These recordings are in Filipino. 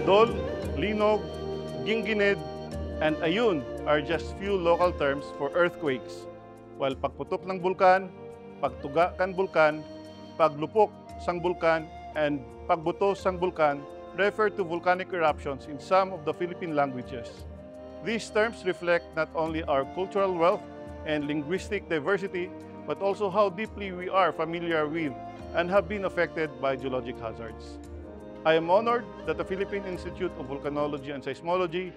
Dol, Linog, Ginginid, and Ayun are just few local terms for earthquakes, while pagputok ng bulkan, pagtuga kan bulkan, paglupok sang bulkan, and pagbuto sang bulkan refer to volcanic eruptions in some of the Philippine languages. These terms reflect not only our cultural wealth and linguistic diversity, but also how deeply we are familiar with and have been affected by geologic hazards. I am honored that the Philippine Institute of Volcanology and Seismology,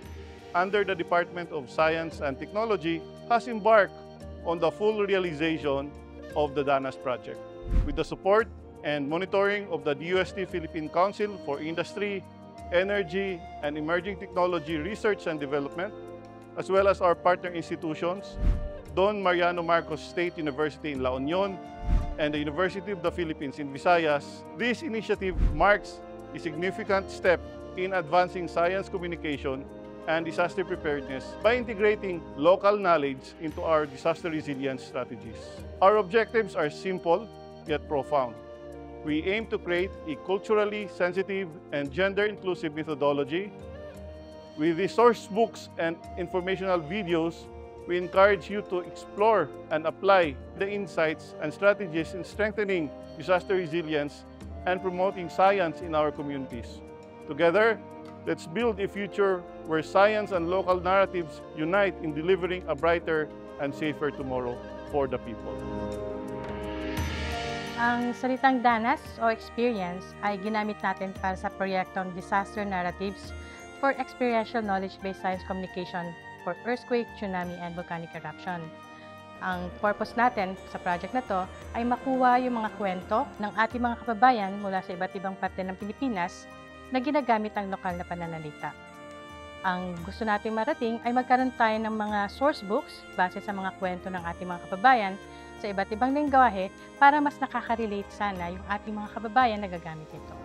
under the Department of Science and Technology, has embarked on the full realization of the DANAS project. With the support and monitoring of the DUST Philippine Council for Industry, Energy, and Emerging Technology Research and Development, as well as our partner institutions, Don Mariano Marcos State University in La Union and the University of the Philippines in Visayas, this initiative marks a significant step in advancing science communication and disaster preparedness by integrating local knowledge into our disaster resilience strategies. Our objectives are simple yet profound. We aim to create a culturally sensitive and gender-inclusive methodology. With the source books and informational videos, we encourage you to explore and apply the insights and strategies in strengthening disaster resilience and promoting science in our communities. Together, let's build a future where science and local narratives unite in delivering a brighter and safer tomorrow for the people. Ang salitang danas o experience ay ginamit natin para sa proyektong Disaster Narratives for Experiential Knowledge-Based Science Communication for Earthquake, Tsunami, and Volcanic Eruption. Ang purpose natin sa project na to ay makuha yung mga kwento ng ating mga kababayan mula sa iba't ibang parte ng Pilipinas na ginagamit ang lokal na pananalita. Ang gusto nating marating ay magkaroon tayo ng mga source books base sa mga kwento ng ating mga kababayan sa iba't ibang lengguwahe para mas nakaka-relate sana yung ating mga kababayan na gagamit ito.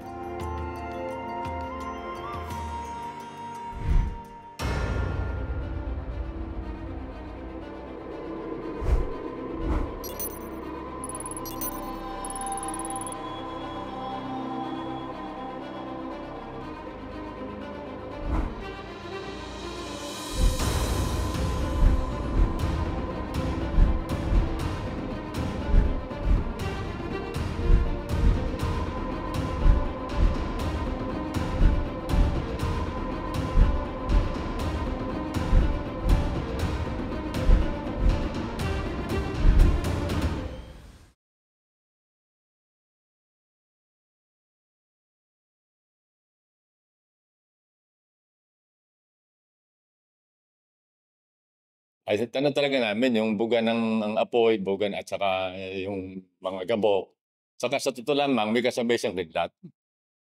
Ay ano talaga namin yung buga ng apoy, bugan at saka yung mga gabok. Saka sa totoo lamang may kasabay siyang kidlat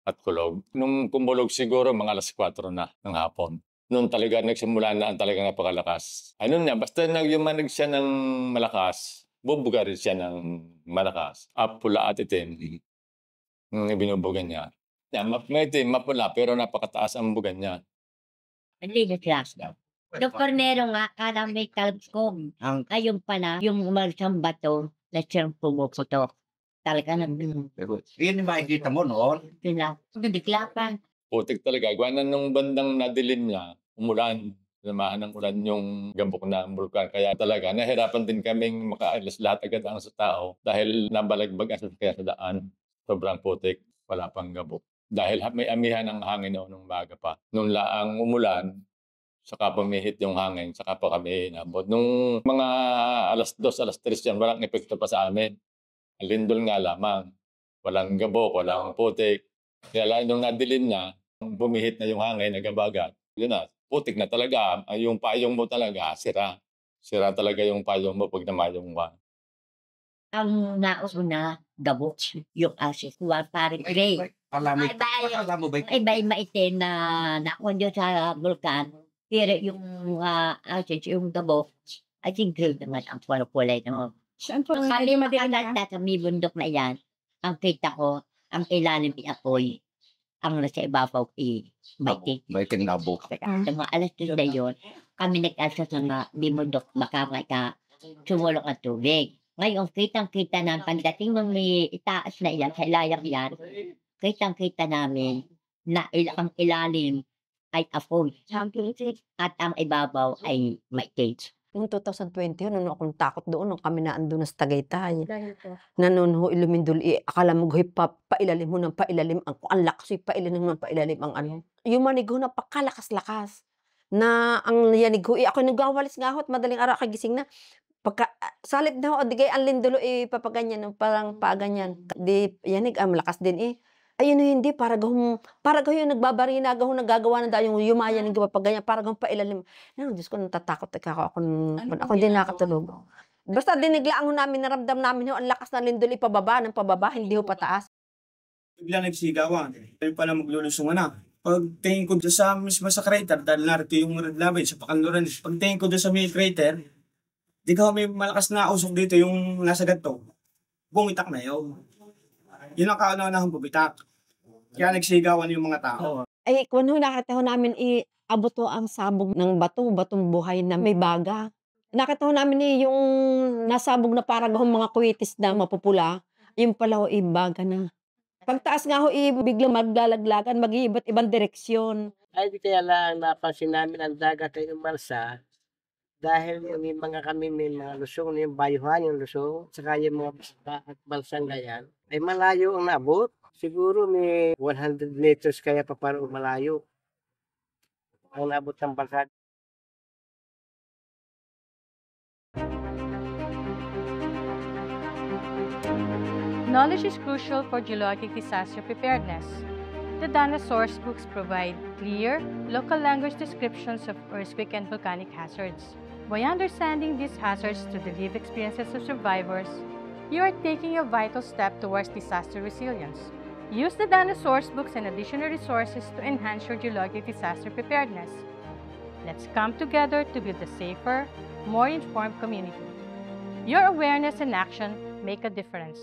at kulog. Nung kumulog siguro mga 4:00 na ng hapon. Noon talaga nagsimula na ang talagang napakalakas. Ano niya, basta yumanig siya ng malakas, bubuga rin siya ng malakas. Pula at itim yung binubugan niya. May itim, mapula, pero napakataas ang bugan niya. Hindi na yung kornero nga, kala may talbog. Ayun pala, yung umagsang bato na siyang pumuputok. Talaga na. Pero yun yung makikita mo noon. Nadiklapan. Putik talaga. Gawa na nung bandang nadilim niya, umulan. Namahan ng ulan yung gambok na bulkan. Kaya talaga, nahirapan din kaming makaalis lahat agad ang sa tao dahil nabalagbag ang kaya sa daan. Sobrang putik. Wala pang gambok. Dahil may amihan ng hangin noon nung baga pa. Nung laang umulan, saka pumihit yung hangin, saka pa kami inabot. Nung mga 2:00, 3:00 yan, walang epekto pa sa amin. Lindol nga lamang. Walang gabok, walang putik. Kaya lang nung nadilim na, bumihit na yung hangin, nagabagat. Yun na, putik na talaga. Yung payong mo talaga, sira. Sira talaga yung payong mo pag namayong ka. Ang nauna, gabok. Yung asis, parang gray. Alam mo ba? Iba maitim na nakuha sa bulkan. Pero yung asis, yung gabok, I think gray naman ang kulay naman. Kali madalas sa may bundok na yan, ang kita ko, ang ilalim ni apoy, ang nasa ibabaw maitim. Maitim na buk. Sa mga alas 2 na yun, kami nag-asa sa may bundok, baka sumulok ang tubig. Ngayon, kitang-kita na pagdating ng may itaas na yan, sa ilayang yan, kitang-kita namin na ang ilalim ay apoy at ang ibabaw ay maitim. Noong 2020, noon akong takot doon, nung kami na andun na sa Tagaytay. Dahil po. Na noon ho, ilumindol, akala mo guhay pailalim mo ng pailalim, ang lakas yung pailalim ang ano. Yung manig ho, napakalakas-lakas. Na ang yanig ho, ako nagwawalis nga ho, at madaling araw kagising na. Pagka, salit na ho, di kaya ang lindulo, papaganyan, parang paganyan. Di, yanig, malakas din Ayun hindi, para gahong yung nagbabarina, gahong nagagawa na dahil yung yumayan ng papaganyan, para gahong pailalim. Diyos ko, natatakot ako hindi nakatulog. Basta diniglaan ho namin, naramdam namin ho, ang lakas na lindol, pababa, hindi ho pataas. Bigla nagsigawan. Tayo pala maglulusungan na. Pag tingin ko doon sa mismo sa crater, dahil narito yung red lava sa Pakanluran, pag tingin ko doon sa may crater, di ka may malakas na usok dito yung nasa ganito. Bumitak na yun. Yun ang kauna-unahang bumitak. Kaya nagsigawan yung mga tao. Ay, kung nakita ho namin, abot ho ang sabog ng batong buhay na may baga. Nakita ho namin yung nasabog na parang mga kuwitis na mapupula, yung pala ho, baga na. Pagtaas nga ho, biglang maglalaglagan, mag-iiba't ibang direksyon. Ay, di kaya lang napansin namin ang dagat ay umalsa dahil may mga lusong, yung bayuhan, yung lusong, saka yung mga basta at balsang gayan, ay malayo ang naabot. Siguro may 100 meters kaya pa para malayo ang naabot ng balsa. Knowledge is crucial for geologic disaster preparedness. The dinosaurs books provide clear, local language descriptions of earthquake and volcanic hazards. By understanding these hazards through the lived experiences of survivors, you are taking a vital step towards disaster resilience. Use the dinosaurs books and additional resources to enhance your geologic disaster preparedness. Let's come together to build a safer, more informed community. Your awareness and action make a difference.